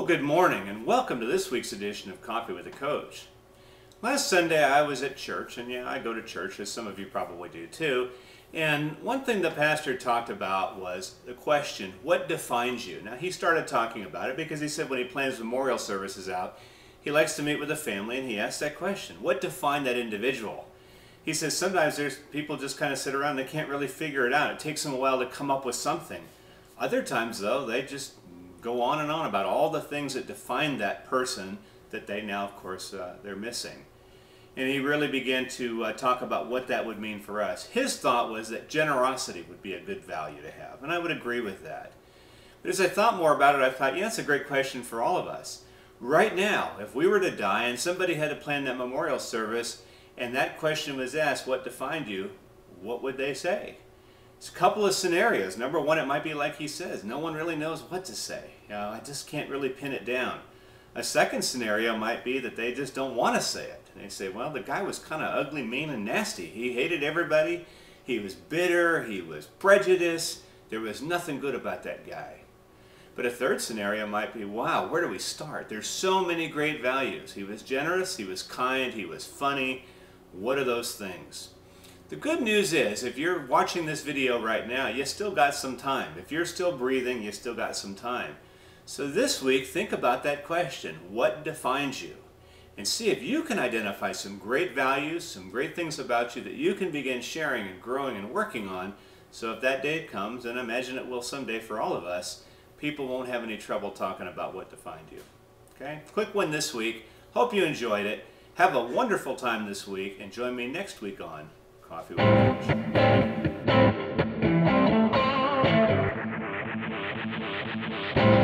good morning and welcome to this week's edition of Coffee with a Coach. Last Sunday I was at church, and yeah, I go to church as some of you probably do too, and one thing the pastor talked about was the question, what defines you? Now he started talking about it because he said when he plans memorial services out, he likes to meet with the family and he asked that question, what defined that individual? He says sometimes there's people just kind of sit around and they can't really figure it out. It takes them a while to come up with something. Other times though, they just go on and on about all the things that define that person that they now, of course, they're missing. And he really began to talk about what that would mean for us. His thought was that generosity would be a good value to have, and I would agree with that. But as I thought more about it, I thought, yeah, that's a great question for all of us. Right now, if we were to die and somebody had to plan that memorial service and that question was asked, what defined you, what would they say? It's a couple of scenarios. Number one, it might be like he says, no one really knows what to say. I just can't really pin it down. A second scenario might be that they just don't want to say it. They say, well, the guy was kind of ugly, mean, and nasty. He hated everybody. He was bitter. He was prejudiced. There was nothing good about that guy. But a third scenario might be, wow, where do we start? There's so many great values. He was generous. He was kind. He was funny. What are those things? The good news is, if you're watching this video right now, you still got some time. If you're still breathing, you still got some time. So this week, think about that question, what defines you? And see if you can identify some great values, some great things about you that you can begin sharing and growing and working on, so if that day comes, and I imagine it will someday for all of us, people won't have any trouble talking about what defined you. Okay? Quick one this week. Hope you enjoyed it. Have a wonderful time this week, and join me next week on Coffee with a Coach.